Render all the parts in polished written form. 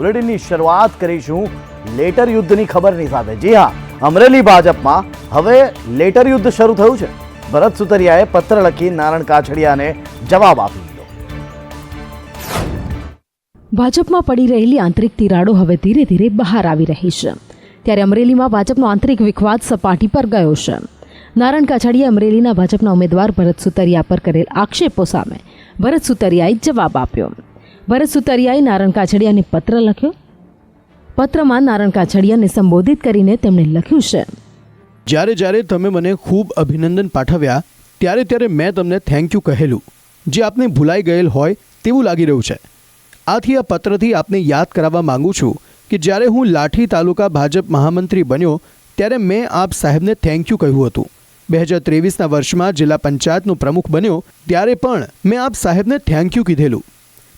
બુલેટિનની શરૂઆત કરીશું લેટર યુદ્ધની ખબરની સાથે। જી હા, અમરેલી ભાજપમાં હવે લેટર યુદ્ધ શરૂ થયું છે। ભરત સુતરિયાએ પત્ર લખી નારણ કાછડિયાને જવાબ આપી દીધો। ભાજપમાં પડી રહેલી આંતરિક તિરાડો હવે ધીરે ધીરે બહાર આવી રહી છે, ત્યારે અમરેલીમાં ભાજપનો આંતરિક વિખવાદ સપાટી પર ગયો છે। નારણ કાછડિયાએ અમરેલીના ભાજપના ઉમેદવાર ભરત સુતરિયા પર કરેલ આક્ષેપો સામે ભરત સુતરિયાએ જવાબ આપ્યો। ભરત સુતરિયાએ નારણ કાછડિયાને પત્ર લખ્યો। પત્રમાં નારણ કાછડિયાને સંબોધિત કરીને તેમણે લખ્યું છે, જ્યારે જ્યારે તમે મને ખૂબ અભિનંદન પાઠવ્યા ત્યારે મેં તમને થેન્ક યુ કહેલું, જે આપને ભૂલાઈ ગયેલ હોય તેવું લાગી રહ્યું છે। આથી આ પત્રથી આપને યાદ કરાવવા માંગુ છું કે જ્યારે હું લાઠી તાલુકા ભાજપ મહામંત્રી બન્યો ત્યારે મેં આપ સાહેબને થેન્ક યુ કહ્યું હતું। 2023ના વર્ષમાં જિલ્લા પંચાયતનો પ્રમુખ બન્યો ત્યારે પણ મેં આપ સાહેબને થેન્ક યુ કીધેલું।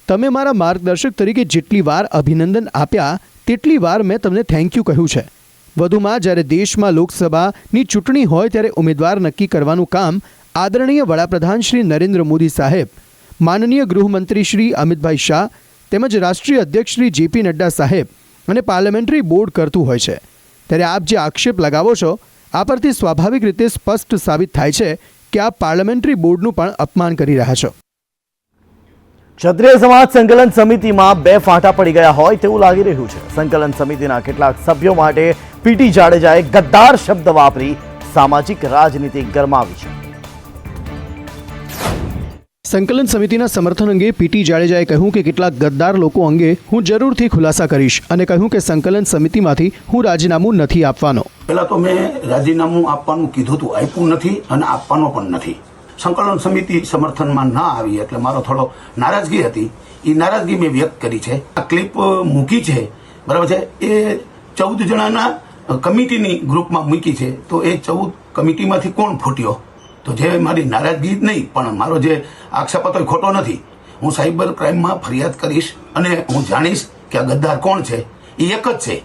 તમે મારા માર્ગદર્શક તરીકે જેટલી વાર અભિનંદન આપ્યા તેટલી વાર મેં તમને થેન્ક યુ કહ્યું છે। વધુમાં જ્યારે દેશમાં લોકસભાની ચૂંટણી હોય ત્યારે ઉમેદવાર નક્કી કરવાનું કામ આદરણીય વડાપ્રધાન શ્રી નરેન્દ્ર મોદી સાહેબ, માનનીય ગૃહમંત્રી શ્રી અમિતભાઈ શાહ તેમજ રાષ્ટ્રીય અધ્યક્ષ શ્રી જેપી નડ્ડા સાહેબ અને પાર્લામેન્ટરી બોર્ડ કરતું હોય છે। ત્યારે આપ જે આક્ષેપ લગાવો છો આ પરથી સ્વાભાવિક રીતે સ્પષ્ટ સાબિત થાય છે કે આપ પાર્લામેન્ટરી બોર્ડનું પણ અપમાન કરી રહ્યા છો। ક્ષત્રિય સમાજ સંકલન સમિતિમાં બે ફાંટા પડી ગયા હોય તેવું લાગી રહ્યું છે। સંકલન સમિતિના કેટલાક સભ્યો માટે પીટી જાડેજાએ ગદ્દાર શબ્દ વાપરી સામાજિક રાજનીતિ ગરમાવી છે। સંકલન સમિતિના સમર્થન અંગે પીટી જાડેજાએ કહ્યું કે કેટલાક ગદ્દાર લોકો અંગે હું જરૂરથી ખુલાસા કરીશ અને કહ્યું કે સંકલન સમિતિમાંથી હું રાજીનામું નથી આપવાનો। પહેલા તો મેં રાજીનામું આપવાનું કીધું હતું, આપ્યું નથી અને આપવાનો પણ નથી। સંકલન સમિતિ સમર્થનમાં ના આવી એટલે મારો થોડો નારાજગી હતી, એ નારાજગી મેં વ્યક્ત કરી છે। આ ક્લિપ મૂકી છે, બરાબર છે, એ 14 જણાના કમિટીની ગ્રુપમાં મૂકી છે। તો એ 14 કમિટીમાંથી કોણ ફૂટ્યો? તો જે મારી નારાજગી નહીં પણ મારો જે આક્ષેપ હતો એ ખોટો નથી। હું સાયબર ક્રાઇમમાં ફરિયાદ કરીશ અને હું જાણીશ કે આ ગદ્દાર કોણ છે। એ એક જ છે।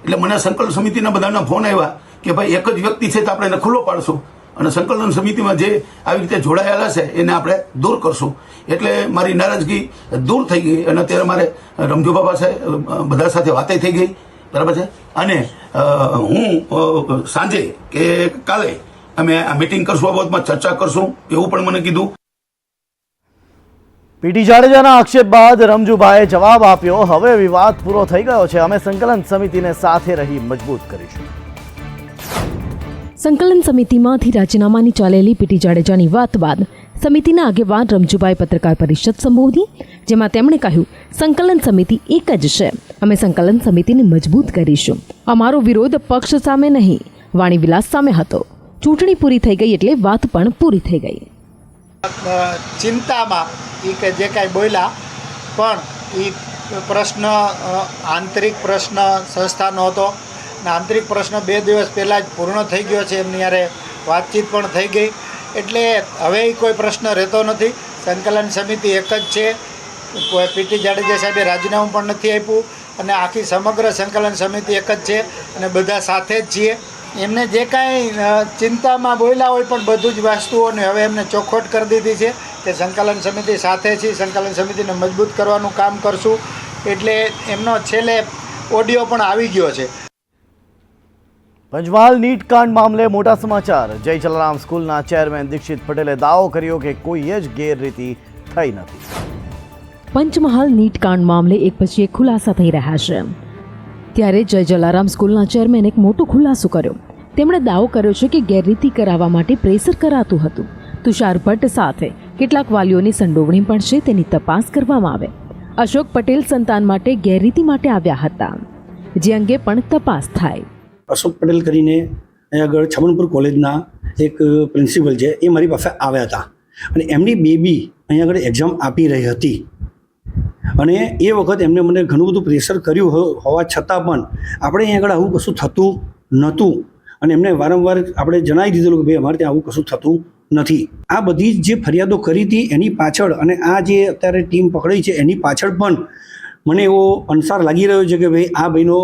એટલે મને સંકલન સમિતિના બધાના ફોન આવ્યા કે ભાઈ એક જ વ્યક્તિ છે તો આપણે એને ખુલ્લો પાડશું અને સંકલન સમિતિમાં જે આવી રીતે જોડાયેલા છે એને આપણે દૂર કરશું। એટલે મારી નારાજગી દૂર થઈ ગઈ અને અત્યારે મારે રમજુ બાબા સાહેબ બધા સાથે વાતે થઈ ગઈ, બરાબર છે। અને હું સાંજે કે કાલે અમે આ મીટિંગ કરશું, આ બાબતમાં ચર્ચા કરશું એવું પણ મને કીધું। પીટી જાડેજાના આક્ષેપ બાદ રમજુભાઈએ જવાબ આપ્યો, હવે વિવાદ પૂરો થઈ ગયો છે, અમે સંકલન સમિતિને સાથે રહી મજબૂત કરીશું। સંકલન સમિતિમાંથી રાજીનામાની ચાલેલી પીટી જાડેજાની વાત બાદ સમિતિના આગેવાન રમજુભાઈ પત્રકાર પરિષદ સંબોધી, જેમાં તેમણે કહ્યું, સંકલન સમિતિ એક જ છે, અમે સંકલન સમિતિને મજબૂત કરીશું। અમારો વિરોધ પક્ષ સામે નહીં, વાણીવિલાસ સામે હતો। ચૂંટણી પૂરી થઈ ગઈ એટલે વાત પણ પૂરી થઈ ગઈ। ચિંતામાં એ કે જે કાંઈ બોલ્યા પણ એ પ્રશ્ન આંતરિક પ્રશ્ન સંસ્થાનો હતો ને આંતરિક પ્રશ્ન 2 દિવસ પહેલાં જ પૂર્ણ થઈ ગયો છે, એમની યારે વાતચીત પણ થઈ ગઈ એટલે હવે કોઈ પ્રશ્ન રહેતો નથી। સંકલન સમિતિ એક જ છે, પીટી જાડેજા સાહેબે રાજીનામું પણ નથી આપ્યું અને આખી સમગ્ર સંકલન સમિતિ એક જ છે અને બધા સાથે જ છીએ। એમને જે કાંઈ ચિંતામાં બોલ્યા હોય પણ બધું જ વસ્તુઓને હવે એમને ચોખવટ કરી દીધી છે કે સંકલન સમિતિ સાથે છીએ, સંકલન સમિતિને મજબૂત કરવાનું કામ કરશું। એટલે એમનો છેલ્લે ઓડિયો પણ આવી ગયો છે। પંચમહાલ નીટ કાંડ મામલે મોટા સમાચાર। જય જલારામ સ્કૂલના ચેરમેન દીક્ષિત પટેલે દાવો કર્યો કે કોઈએ જ ગેરરીતિ થઈ નથી। પંચમહાલ નીટ કાંડ મામલે એક પછી એક ખુલાસા થઈ રહ્યા છે, ત્યારે જય જલારામ સ્કૂલના ચેરમેન એક મોટો ખુલાસો કર્યો। તેમણે દાવો કર્યો છે કે ગેરરીતિ કરાવવા માટે પ્રેશર કરાતું હતું। તુષાર ભટ્ટ સાથે કેટલાક વાલીઓની સંડોવણી પણ છે, તેની તપાસ કરવામાં આવે। અશોક પટેલ સંતાન માટે ગેરરીતિ માટે આવ્યા હતા, જે અંગે પણ તપાસ થાય। અશોક પટેલ કરીને અહીંયા આગળ છમણપુર કોલેજના એક પ્રિન્સિપલ છે, એ મારી પાસે આવ્યા હતા અને એમની બેબી અહીંયા આગળ એક્ઝામ આપી રહી હતી અને એ વખત એમને મને ઘણું બધું પ્રેશર કર્યું હોવા છતાં પણ આપણે અહીંયા આગળ આવું કશું થતું નહોતું અને એમને વારંવાર આપણે જણાવી દીધેલું કે ભાઈ અમારે ત્યાં આવું કશું થતું નથી। આ બધી જે ફરિયાદો કરી હતી એની પાછળ અને આ જે અત્યારે ટીમ પકડાઈ છે એની પાછળ પણ મને એવો અનસાર લાગી રહ્યો છે કે ભાઈ આ ભાઈનો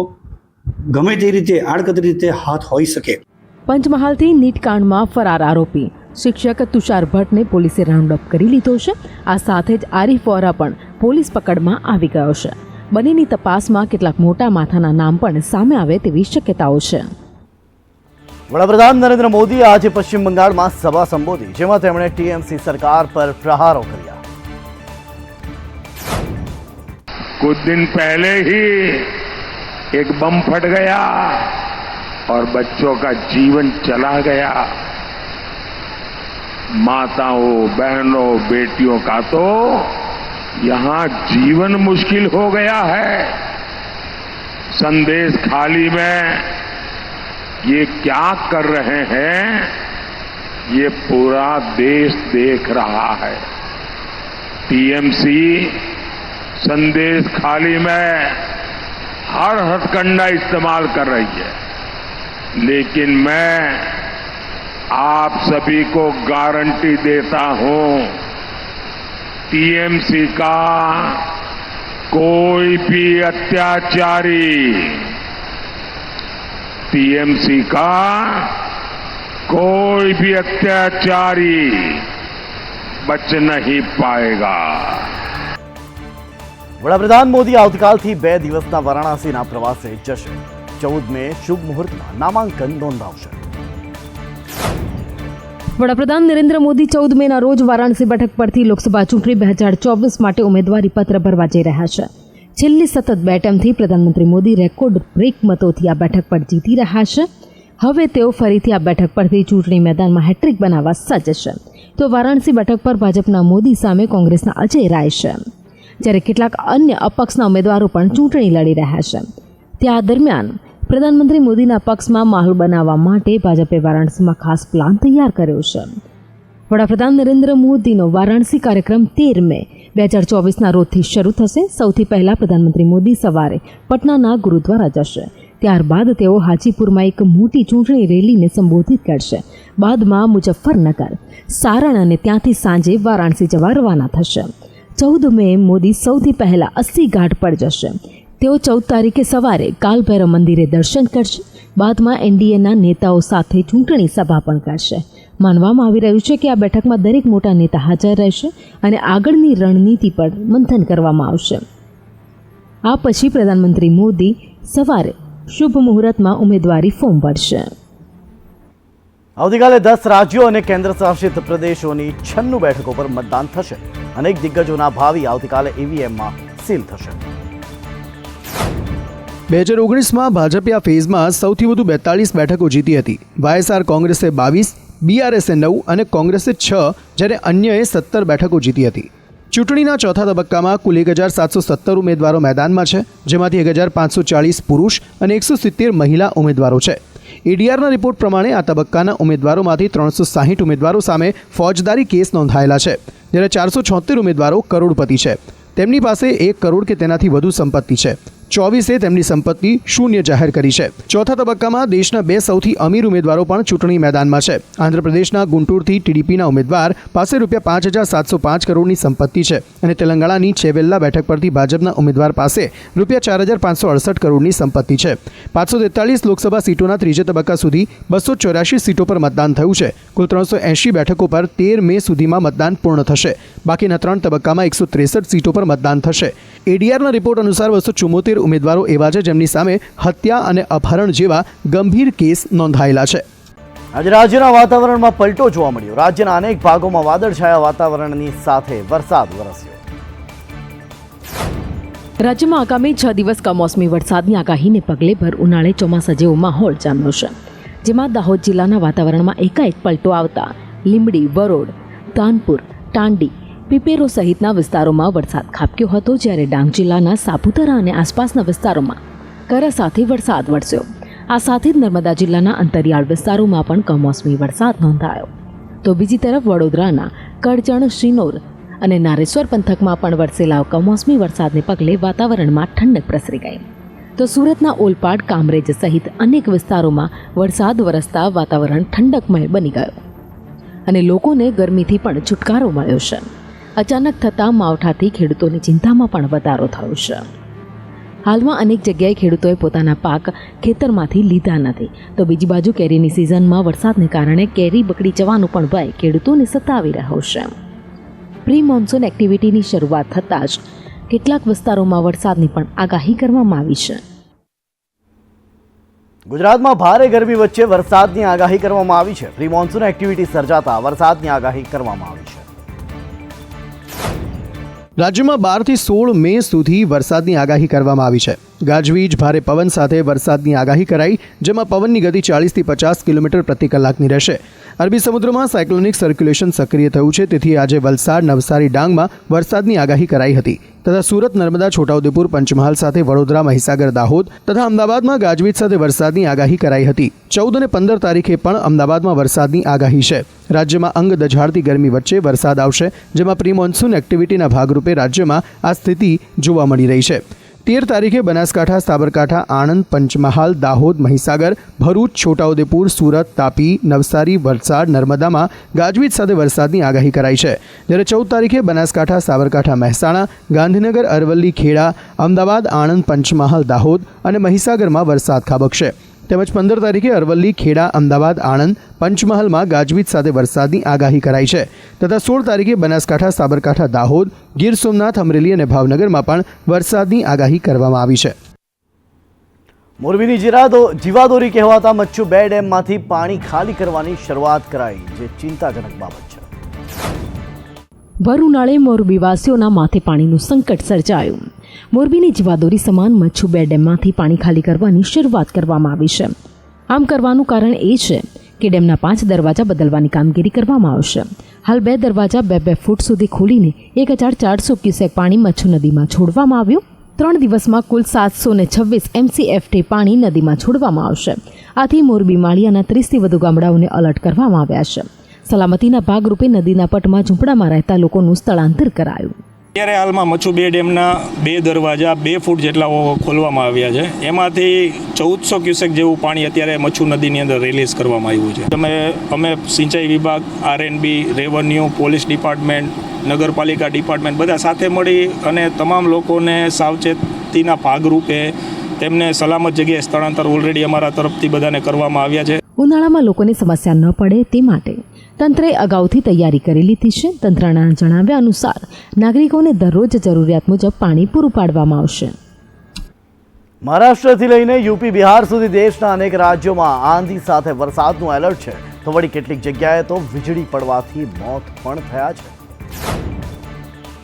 ગમે તે રીતે આડકતરી રીતે હાથ હોઈ શકે। પંચમહાલથી નીટ કાંડમાં ફરાર આરોપી શિક્ષક તુષાર ભટ્ટને પોલીસે રાઉન્ડ અપ કરી લીધો છે। આ સાથે જ આરીફ વોરા પણ પોલીસ પકડમાં આવી ગયો છે। બંનેની તપાસમાં કેટલાક મોટા માથાના નામ પણ સામે આવે તેવી શક્યતાઓ છે. વડાપ્રધાન નરેન્દ્ર મોદીએ આજે પશ્ચિમ બંગાળમાં સભા સંબોધી, જેમાં તેમણે ટીએમસી સરકાર પર પ્રહારો કર્યા. कुछ दिन पहले ही एक बम फट गया और बच्चों का जीवन चला गया. माताओं, बहनों, बेटियों का तो यहां जीवन मुश्किल हो गया है. संदेश खाली में ये क्या कर रहे हैं, ये पूरा देश देख रहा है. टीएमसी संदेश खाली में हर हथकंडा इस्तेमाल कर रही है, लेकिन मैं आप सभी को गारंटी देता हूं, टीएमसी का कोई भी अत्याचारी, टीएमसी का कोई भी अत्याचारी बच नहीं पाएगा. વડાપ્રધાન મોદી આવતીકાલથી 2 દિવસના વારાણસીના પ્રવાસે જશે. 14 મે શુભ મુહૂર્તમાં નામાંકન નોંધાવશે. વડાપ્રધાન નરેન્દ્ર મોદી 14 મેના રોજ વારાણસી બેઠક પરથી લોકસભા ચૂંટણી 2024 માટે ઉમેદવારી પત્ર ભરવા જઈ રહ્યા છે. છેલ્લી સતત 2 ટર્મથી પ્રધાનમંત્રી મોદી રેકોર્ડ બ્રેક મતોથી આ બેઠક પર જીતી રહ્યા છે. હવે તેઓ ફરીથી આ બેઠક પરથી ચૂંટણી મેદાનમાં હેટ્રિક બનાવવા સજ્જ છે. તો વારાણસી બેઠક પર ભાજપના મોદી સામે કોંગ્રેસના અજય રાય છે, જ્યારે કેટલાક અન્ય અપક્ષના ઉમેદવારો પણ ચૂંટણી લડી રહ્યા છે. ત્યાં દરમિયાન પ્રધાનમંત્રી મોદીના પક્ષમાં માહોલ બનાવવા માટે ભાજપે વારાણસીમાં ખાસ પ્લાન તૈયાર કર્યો છે. વડાપ્રધાન નરેન્દ્ર મોદીનો વારાણસી કાર્યક્રમ 13 મે 2024ના રોજથી શરૂ થશે. સૌથી પહેલા પ્રધાનમંત્રી મોદી સવારે પટનાના ગુરુદ્વારા જશે. ત્યારબાદ તેઓ હાજીપુરમાં એક મોટી ચૂંટણી રેલીને સંબોધિત કરશે. બાદમાં મુઝફ્ફરનગર, સારણ અને ત્યાંથી સાંજે વારાણસી જવા રવાના થશે. 14 મે મોદી સૌથી પહેલા 80 ઘાટ પર જશે. તેઓ 14 તારીખે સવારે કાલભૈરવ મંદિરે દર્શન કરશે. બાદમાં એનડીએના નેતાઓ સાથે ચૂંટણી સભા પણ કરશે. માનવામાં આવી રહ્યું છે કે આ બેઠકમાં દરેક મોટા નેતા હાજર રહેશે અને આગળની રણનીતિ પર મંથન કરવામાં આવશે. આ પછી પ્રધાનમંત્રી મોદી સવારે શુભ મુહૂર્તમાં ઉમેદવારી ફોર્મ ભરશે. આવતીકાલે 10 રાજ્યો અને કેન્દ્રશાસિત પ્રદેશોની 96 બેઠકો પર મતદાન થશે. અનેક દિગ્ગજોના ભાવિ આવતીકાલે ઈવીએમમાં સીલ થશે. 2019માં ભાજપે આ ફેઝમાં સૌથી વધુ 42 બેઠકો જીતી હતી. વાયએસઆર કોંગ્રેસે 22, બીઆરએસે 9 અને કોંગ્રેસે 6, જ્યારે અન્યએ 17 બેઠકો જીતી હતી. ચૂંટણીના ચોથા તબક્કામાં કુલ 1717 ઉમેદવારો મેદાનમાં છે, જેમાંથી 1540 પુરુષ અને 170 મહિલા ઉમેદવારો છે. એડીઆરના રિપોર્ટ પ્રમાણે આ તબક્કાના ઉમેદવારોમાંથી 360 ઉમેદવારો સામે ફોજદારી કેસ નોંધાયેલા છે, જ્યારે 476 ઉમેદવારો કરોડપતિ છે. તેમની પાસે 1 કરોડ કે તેનાથી વધુ સંપત્તિ છે. 24એ તેમની સંપત્તિ શૂન્ય જાહેર કરી છે. ચોથા તબક્કામાં દેશના 2 સૌથી અમીર ઉમેદવારો પણ ચૂંટણી મેદાનમાં છે. આંધ્રપ્રદેશના ગુંટુરથી ટીડીપીના ઉમેદવાર પાસે ₹5705 કરોડની સંપત્તિ છે અને તેલંગાણાની છેવેલ્લા બેઠક પરથી ભાજપના ઉમેદવાર પાસે ₹4568 કરોડની સંપત્તિ છે. 543 લોકસભા સીટોના ત્રીજા તબક્કા સુધી 284 સીટો પર મતદાન થયું છે. કુલ 380 બેઠકો પર 13 મે સુધીમાં મતદાન પૂર્ણ થશે. બાકીના 3 તબક્કામાં 163 સીટો પર મતદાન થશે. એડીઆરના રિપોર્ટ અનુસાર 274 ઉમેદવારો એવા છે જેમની સામે હત્યા અને અપહરણ જેવા ગંભીર કેસ નોંધાયેલા છે. આજે રાજ્યના વાતાવરણમાં પલટો જોવા મળ્યો. રાજ્યના અનેક ભાગોમાં વાદળછાયા વાતાવરણની સાથે વરસાદ વરસ્યો. રાજ્યમાં આગામી 6 દિવસ કમોસમી વરસાદની આગાહીને પગલે ભર ઉનાળે ચોમાસા જેવો માહોલ જામ્યો છે, જેમાં દાહોદ જિલ્લાના વાતાવરણમાં એકાએક પલટો આવતા લીંબડી, વરોડ, તાનપુર, ટાંડી, પીપેરો સહિતના વિસ્તારોમાં વરસાદ ખાબક્યો હતો, જ્યારે ડાંગ જિલ્લાના સાપુતારા અને આસપાસના વિસ્તારોમાં કરા સાથે વરસાદ વરસ્યો. આ સાથે જ નર્મદા જિલ્લાના અંતરિયાળ વિસ્તારોમાં પણ કમોસમી વરસાદ નોંધાયો. તો બીજી તરફ વડોદરાના કરજણ, શિનોર અને નારેશ્વર પંથકમાં પણ વરસેલા કમોસમી વરસાદને પગલે વાતાવરણમાં ઠંડક પ્રસરી ગઈ. તો સુરતના ઓલપાડ, કામરેજ સહિત અનેક વિસ્તારોમાં વરસાદ વરસતા વાતાવરણ ઠંડકમય બની ગયું અને લોકોને ગરમીથી પણ છુટકારો મળ્યો છે. અચાનક થતા માવઠાથી ખેડૂતોની ચિંતામાં પણ વધારો થયો છે. હાલમાં અનેક જગ્યાએ ખેડૂતોએ પોતાના પાક ખેતરમાંથી લીધા નથી, તો બીજી બાજુ કેરીની સિઝનમાં વરસાદને કારણે કેરી બગડી જવાનો પણ ભય ખેડૂતોને સતાવી રહ્યો છે. પ્રી મોન્સૂન એક્ટિવિટીની શરૂઆત થતાં જ કેટલાક વિસ્તારોમાં વરસાદની પણ આગાહી કરવામાં આવી છે. ગુજરાતમાં ભારે ગરમી વચ્ચે વરસાદની આગાહી કરવામાં આવી છે. પ્રી મોન્સૂન એક્ટિવિટી સર્જાતા વરસાદની આગાહી કરવામાં આવી છે. રાજ્યમાં 12 થી 16 મે સુધી વરસાદની આગાહી કરવામાં આવી છે. ગાજવીજ, ભારે પવન સાથે વરસાદની આગાહી કરાઈ, જેમાં પવનની ગતિ 40 થી 50 કિલોમીટર પ્રતિ કલાકની રહેશે. અરબી સમુદ્રમાં સાયક્લોનિક સર્ક્યુલેશન સક્રિય થયું છે, તેથી આજે વલસાડ, નવસારી, ડાંગમાં વરસાદની આગાહી કરાઈ હતી. તથા સુરત, નર્મદા, છોટાઉદેપુર, પંચમહાલ સાથે વડોદરા, મહીસાગર, દાહોદ તથા અમદાવાદમાં ગાજવીજ સાથે વરસાદની આગાહી કરાઈ હતી. 14 અને 15 તારીખે પણ અમદાવાદમાં વરસાદની આગાહી છે. રાજ્યમાં અંગ દઝાડતી ગરમી વચ્ચે વરસાદ આવશે, જેમાં પ્રી મોન્સૂન એક્ટિવિટીના ભાગરૂપે રાજ્યમાં આ સ્થિતિ જોવા મળી રહી છે. 13 તારીખે બનાસકાંઠા, સાબરકાંઠા, આણંદ, પંચમહાલ, દાહોદ, મહીસાગર, ભરૂચ, છોટાઉદેપુર, સુરત, તાપી, નવસારી, વલસાડ, નર્મદામાં ગાજવીજ સાથે વરસાદની આગાહી કરાઈ છે. જ્યારે 14 તારીખે બનાસકાંઠા, સાબરકાંઠા, મહેસાણા, ગાંધીનગર, અરવલ્લી, ખેડા, અમદાવાદ, આણંદ, પંચમહાલ, દાહોદ અને મહીસાગરમાં વરસાદ ખાબકશે. તેમજ 15 તારીખે અરવલ્લી, ખેડા, અમદાવાદ, આણંદ, પંચમહાલમાં ગાજવીજ સાથે વરસાદની આગાહી કરાઈ છે. તથા 16 તારીખે બનાસકાંઠા, સાબરકાંઠા, દાહોદ, ગીર સોમનાથ, અમરેલી અને ભાવનગરમાં પણ વરસાદની આગાહી કરવામાં આવી છે. મોરબીની જીવાદોરી કહેવાતા મચ્છુ 2 ડેમમાંથી પાણી ખાલી કરવાની શરૂઆત કરાઈ, જે ચિંતાજનક બાબત છે. ભર ઉનાળે મોરબીવાસીઓના માથે પાણીનું સંકટ સર્જાયું. મોરબીની જીવાદોરી સમાન મચ્છુ 2 ડેમમાંથી પાણી ખાલી કરવાની શરૂઆત કરવામાં આવી છે. આમ કરવાનું કારણ એ છે કે ડેમના 5 દરવાજા બદલવાની કામગીરી કરવામાં આવશે. હાલ 2 દરવાજા 2 ફૂટ સુધી ખોલીને 1400 ક્યુસેક પાણી મચ્છુ નદીમાં છોડવામાં આવ્યું. 3 દિવસમાં કુલ 726 MCFT પાણી નદીમાં છોડવામાં આવશે. આથી મોરબી માળિયાના 30થી વધુ ગામડાઓને એલર્ટ કરવામાં આવ્યા છે. સલામતીના ભાગરૂપે નદીના પટમાં ઝૂંપડામાં રહેતા લોકોનું સ્થળાંતર કરાયું. અત્યારે હાલમાં મચ્છુ 2 ડેમના 2 દરવાજા 2 ફૂટ જેટલા ખોલવામાં આવ્યા છે. એમાંથી 1400 ક્યુસેક જેવું પાણી અત્યારે મચ્છુ નદીની અંદર રિલીઝ કરવામાં આવ્યું છે. અમે સિંચાઈ વિભાગ, RNB, રેવન્યુ, પોલીસ ડિપાર્ટમેન્ટ, નગરપાલિકા ડિપાર્ટમેન્ટ બધા સાથે મળી અને તમામ લોકોને સાવચેતીના ભાગરૂપે તેમને સલામત જગ્યાએ સ્થળાંતર ઓલરેડી અમારા તરફથી બધાને કરવામાં આવ્યા છે. ઉનાળામાં લોકોને સમસ્યા ન પડે તે માટે તંત્રે અગાઉથી તૈયારી કરી લીધી છે. તંત્રના જણાવ્યા અનુસાર નાગરિકોને દરરોજ જરૂરિયાત મુજબ પાણી પૂરું પાડવામાં આવશે. મહારાષ્ટ્રથી લઈને યુપી, બિહાર સુધી દેશના અનેક રાજ્યોમાં આંધી સાથે વરસાદનું એલર્ટ છે. તો વળી કેટલીક જગ્યાએ તો વીજળી પડવાથી મોત પણ થયા છે.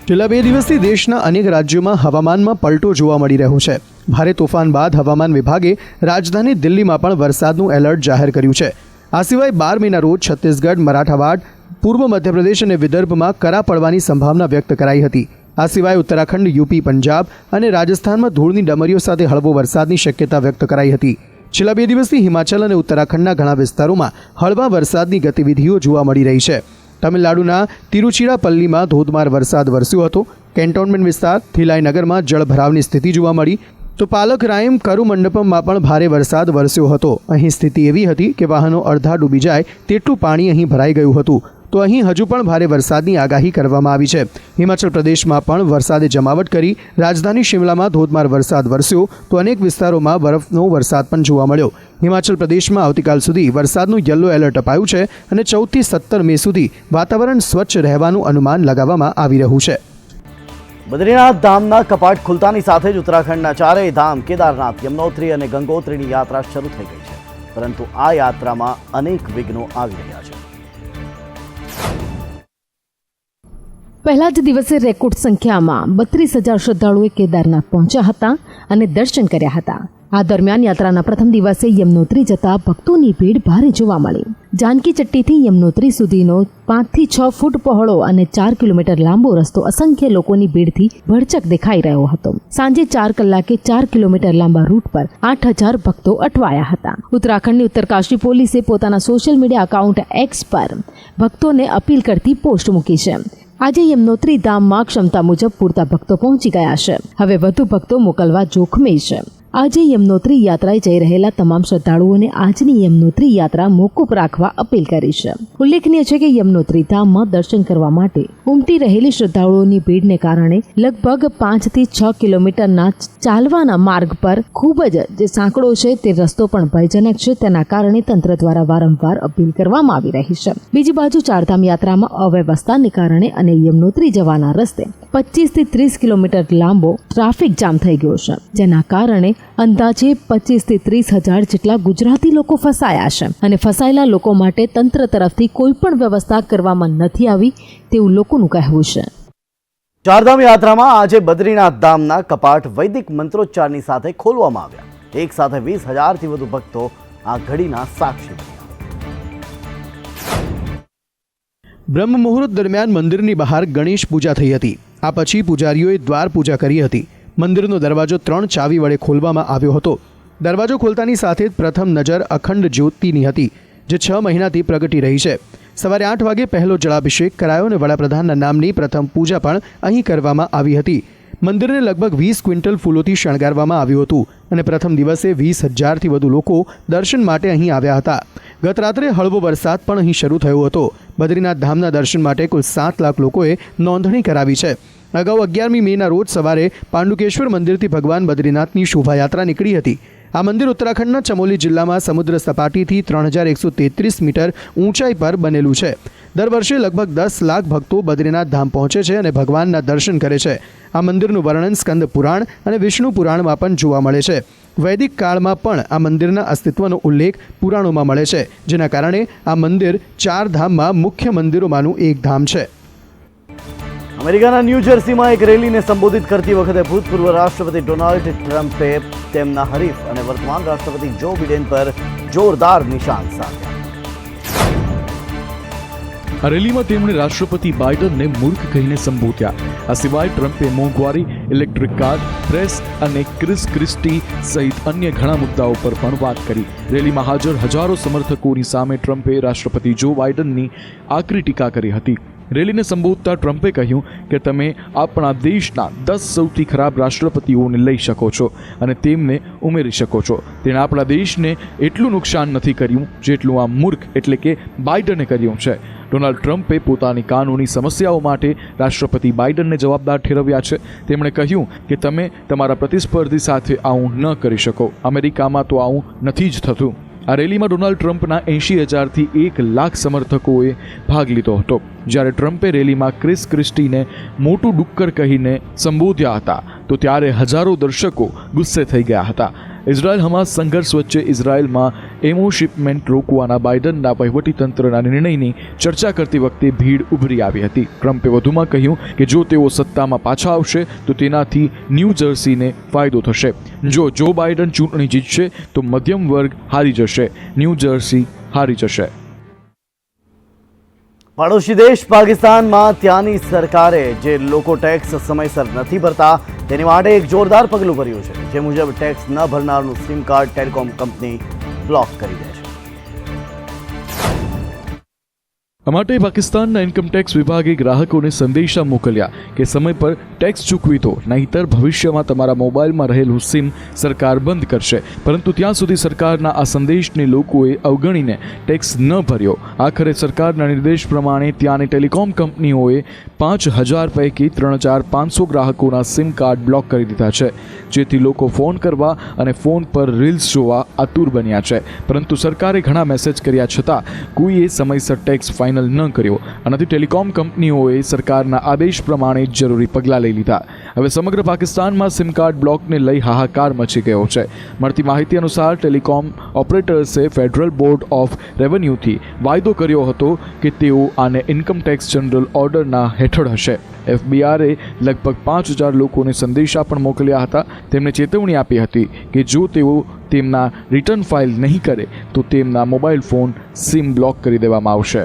છેલ્લા 2 દિવસથી દેશના અનેક રાજ્યોમાં હવામાનમાં પલટો જોવા મળી રહ્યો છે. ભારે તોફાન બાદ હવામાન વિભાગે રાજધાની દિલ્હીમાં પણ વરસાદનું એલર્ટ જાહેર કર્યું છે. આ સિવાય 12 મેના રોજ છત્તીસગઢ, મરાઠાવાડ, પૂર્વ મધ્યપ્રદેશ અને વિદર્ભમાં કરા પડવાની સંભાવના વ્યક્ત કરાઈ હતી. આ સિવાય ઉત્તરાખંડ, યુપી, પંજાબ અને રાજસ્થાનમાં ધૂળની ડમરીઓ સાથે હળવો વરસાદની શક્યતા વ્યક્ત કરાઈ હતી. છેલ્લા 2 દિવસથી હિમાચલ અને ઉત્તરાખંડના ઘણા વિસ્તારોમાં હળવા વરસાદની ગતિવિધિઓ જોવા મળી રહી છે. તમિલનાડુના તિરુચિરાપલ્લીમાં ધોધમાર વરસાદ વરસ્યો હતો. કેન્ટોનમેન્ટ વિસ્તાર થિલાઈનગરમાં જળભરાવની સ્થિતિ જોવા મળી. તો પાલકરાયમ, કરુમંડપમમાં પણ ભારે વરસાદ વરસ્યો હતો. અહીં સ્થિતિ એવી હતી કે વાહનો અડધા ડૂબી જાય તેટલું પાણી અહીં ભરાઈ ગયું હતું. તો અહીં હજુ પણ ભારે વરસાદની આગાહી કરવામાં આવી છે. હિમાચલ પ્રદેશમાં પણ વરસાદે જમાવટ કરી. રાજધાની શિમલામાં ધોધમાર વરસાદ વરસ્યો તો અનેક વિસ્તારોમાં બરફનો વરસાદ પણ જોવા મળ્યો. હિમાચલ પ્રદેશમાં આવતીકાલ સુધી વરસાદનું યલો એલર્ટ અપાયું છે અને 14 થી 17 મે સુધી વાતાવરણ સ્વચ્છ રહેવાનું અનુમાન લગાવવામાં આવી રહ્યું છે. બદ્રીનાથ ધામના કપાટ ખુલતાની સાથે જ ઉત્તરાખંડના 4 ધામ કેદારનાથ, યમનોત્રી અને ગંગોત્રીની યાત્રા શરૂ થઈ ગઈ છે. પરંતુ આ યાત્રામાં અનેક વિઘ્નો આવી રહ્યા છે. પહેલા જ દિવસે રેકોર્ડ સંખ્યામાં 32,000 શ્રદ્ધાળુએ કેદારનાથ પહોંચ્યા હતા અને દર્શન કર્યા હતા. આ દરમિયાન યાત્રાના પ્રથમ દિવસે યમનોત્રી જતા ભક્તોની ભીડ ભારે જોવા મળી. જાનકી ચટ્ટીથી યમનોત્રી સુધીનો 5 થી 6 ફૂટ પહોળો અને 4 કિલોમીટર લાંબો રસ્તો અસંખ્ય લોકોની ભીડથી ભરચક દેખાઈ રહ્યો હતો. સાંજે 4 કલાકે 4 કિલોમીટર લાંબા રૂટ પર 8,000 ભક્તો અટવાયા હતા. ઉત્તરાખંડની ઉત્તરકાશી પોલીસે પોતાના સોશિયલ મીડિયા એકાઉન્ટ X પર ભક્તોને અપીલ કરતી પોસ્ટ મૂકી છે. આજે યમનોત્રી ધામમાં ક્ષમતા મુજબ પૂરતા ભક્તો પહોંચી ગયા છે. હવે વધુ ભક્તો મોકલવા જોખમે છે. આજે યમનોત્રી યાત્રાએ જઈ રહેલા તમામ શ્રદ્ધાળુઓને આજની યમનોત્રી યાત્રા મોકૂફ રાખવા અપીલ કરી છે. ઉલ્લેખનીય છે કે યમનોત્રી ધામમાં દર્શન કરવા માટે ઉમટી રહેલી શ્રદ્ધાળુઓની ભીડને કારણે લગભગ 5 થી 6 કિલોમીટરના ચાલવાના માર્ગ પર ખૂબ જ જે સાંકડો છે તે રસ્તો પણ ભયજનક છે. તેના કારણે તંત્ર દ્વારા વારંવાર અપીલ કરવામાં આવી રહી છે. બીજી બાજુ ચારધામ યાત્રામાં અવ્યવસ્થાને કારણે અને યમનોત્રી જવાના રસ્તે 25 થી 30 કિલોમીટર લાંબો ટ્રાફિક જામ થઈ ગયો છે, જેના કારણે અંદાજે 25 થી 30 હજાર જેટલા ગુજરાતી લોકો ફસાયા છે અને ફસાયેલા લોકો માટે તંત્ર તરફથી કોઈ પણ વ્યવસ્થા કરવામાં નથી આવી તેવું લોકોનું કહેવું છે. ચારધામ યાત્રામાં આજે બદ્રીનાથ ધામના કપાટ વૈદિક મંત્રોચ્ચારની સાથે ખોલવામાં આવ્યા. એક સાથે 20,000થી વધુ ભક્તો આ ઘડીના સાક્ષી બન્યા. બ્રહ્મ મુહૂર્ત દરમિયાન મંદિરની બહાર ગણેશ પૂજા થઈ હતી. આ પછી પૂજારીઓએ દ્વાર પૂજા કરી હતી. મંદિરનો દરવાજો 3 ચાવી વડે ખોલવામાં આવ્યો હતો. દરવાજો ખોલતાની સાથે જ પ્રથમ નજર અખંડ જ્યોતિની હતી, જે 6 મહિનાથી પ્રગટી રહી છે. સવારે 8 વાગે પહેલો જળાભિષેક કરાયો અને વડાપ્રધાનના નામની પ્રથમ પૂજા પણ અહીં કરવામાં આવી હતી. મંદિરને લગભગ 20 ક્વિન્ટલ ફૂલોથી શણગારવામાં આવ્યું હતું અને પ્રથમ દિવસે 20,000થી વધુ લોકો દર્શન માટે અહીં આવ્યા હતા. ગત રાત્રે હળવો વરસાદ પણ અહીં શરૂ થયો હતો. બદ્રીનાથ ધામના દર્શન માટે કુલ 7 લાખ લોકોએ નોંધણી કરાવી છે. અગાઉ 11મી મેના રોજ સવારે પાંડુકેશ્વર મંદિરથી ભગવાન બદ્રીનાથની શોભાયાત્રા નીકળી હતી. આ મંદિર ઉત્તરાખંડના ચમોલી જિલ્લામાં સમુદ્ર સપાટીથી 3133 મીટર ઊંચાઈ પર બનેલું છે. દર વર્ષે લગભગ 10 લાખ ભક્તો બદ્રીનાથ ધામ પહોંચે છે અને ભગવાનના દર્શન કરે છે. આ મંદિરનું વર્ણન સ્કંદ પુરાણ અને વિષ્ણુ પુરાણમાં પણ જોવા મળે છે. વૈદિક કાળમાં પણ આ મંદિરના અસ્તિત્વનો ઉલ્લેખ પુરાણોમાં મળે છે, જેના કારણે આ મંદિર 4 ધામમાં મુખ્ય મંદિરોમાંનું એક ધામ છે. અમેરિકાના ન્યૂ જર્સીમાં એક રેલીને સંબોધિત કરતી વખતે ભૂતપૂર્વ રાષ્ટ્રપતિ ડોનાલ્ડ ટ્રમ્પે તેમના હરીફ અને વર્તમાન રાષ્ટ્રપતિ જો બિડેન પર જોરદાર નિશાન સાધ્યા. આ રેલીમાં તેમણે રાષ્ટ્રપતિ બાઇડનને મૂર્ખ કહીને સંબોધ્યા. આ સિવાય ટ્રમ્પે મોંઘવારી, ઇલેક્ટ્રિક કાર, પ્રેસ અને ક્રિસ ક્રિસ્ટી સહિત અન્ય ઘણા મુદ્દાઓ પર પણ વાત કરી. રેલીમાં હાજર હજારો સમર્થકોની સામે ટ્રમ્પે રાષ્ટ્રપતિ જો બાઇડનની આકરી ટીકા કરી હતી. રેલીને સંબોધતા ટ્રમ્પે કહ્યું કે તમે આપણા દેશના 10 સૌથી ખરાબ રાષ્ટ્રપતિઓને લઈ શકો છો અને તેમને ઉમેરી શકો છો. તેણે આપણા દેશને એટલું નુકસાન નથી કર્યું જેટલું આ મૂર્ખ એટલે કે બાઇડને કર્યું છે. ડોનાલ્ડ ટ્રમ્પે પોતાની કાનૂની સમસ્યાઓ માટે રાષ્ટ્રપતિ બાઇડનને જવાબદાર ઠેરવ્યા છે. તેમણે કહ્યું કે તમે તમારા પ્રતિસ્પર્ધી સાથે આવું ન કરી શકો. અમેરિકામાં તો આવું નથી જ થતું. આ રેલીમાં ડોનાલ્ડ ટ્રમ્પના 80,000થી 1 લાખ સમર્થકોએ ભાગ લીધો હતો. જ્યારે ટ્રમ્પે રેલીમાં ક્રિસ ક્રિસ્ટીને મોટું ડુક્કર કહીને સંબોધ્યા હતા તો ત્યારે હજારો દર્શકો ગુસ્સે થઈ ગયા હતા. ઇઝરાયલ હમાસ સંઘર્ષ વચ્ચે ઇઝરાયલમાં એમો શિપમેન્ટ રોકવાના બાઇડનના વહીવટીતંત્રના નિર્ણયની ચર્ચા કરતી વખતે ભીડ ઉભરી આવી હતી. ટ્રમ્પે વધુમાં કહ્યું કે જો તેઓ સત્તામાં પાછા આવશે તો તેનાથી ન્યૂ જર્સીને ફાયદો થશે. જો બાઇડન ચૂંટણી જીતશે તો મધ્યમ વર્ગ હારી જશે, ન્યૂ જર્સી હારી જશે. પડોશી દેશ પાકિસ્તાનમાં ત્યાંની સરકારે જે લોકો ટેક્સ સમયસર નથી ભરતા તેની માટે એક જોરદાર પગલું ભર્યું છે. જે મુજબ ટેક્સ ન ભરનારનું SIM card telecom company block કરી દે છે. આ માટે પાકિસ્તાનના ઇન્કમટેક્સ વિભાગે ગ્રાહકોને સંદેશા મોકલ્યા કે સમય પર ટેક્સ ચૂકવી દો, નહીંતર ભવિષ્યમાં તમારા મોબાઈલમાં રહેલું સિમ સરકાર બંધ કરશે. પરંતુ ત્યાં સુધી સરકારના આ સંદેશને લોકોએ અવગણીને ટેક્સ ન ભર્યો. આખરે સરકારના નિર્દેશ પ્રમાણે ત્યાંની ટેલિકોમ કંપનીઓએ 5,000 પૈકી 3,500 ગ્રાહકોના સિમ કાર્ડ બ્લોક કરી દીધા છે, જેથી લોકો ફોન કરવા અને ફોન પર રીલ્સ જોવા આતુર બન્યા છે. પરંતુ સરકારે ઘણા મેસેજ કર્યા છતાં કોઈએ સમયસર ટેક્સ ફાઇનલ ન કર્યો. આનાથી ટેલિકોમ કંપનીઓએ સરકારના આદેશ પ્રમાણે જરૂરી પગલાં લઈ લીધા. હવે સમગ્ર પાકિસ્તાનમાં સિમ કાર્ડ બ્લોકને લઈ હાહાકાર મચી ગયો છે. મળતી માહિતી અનુસાર ટેલિકોમ ઓપરેટર્સે ફેડરલ બોર્ડ ઓફ રેવન્યુથી વાયદો કર્યો હતો કે તેઓ આને ઇન્કમટેક્સ જનરલ ઓર્ડરના હેઠળ હશે. FBI લગભગ 5,000 લોકોને સંદેશા પણ મોકલ્યા હતા. તેમણે ચેતવણી આપી હતી કે જો તેઓ તેમના રિટર્ન ફાઇલ નહીં કરે તો તેમના મોબાઈલ ફોન સિમ બ્લોક કરી દેવામાં આવશે.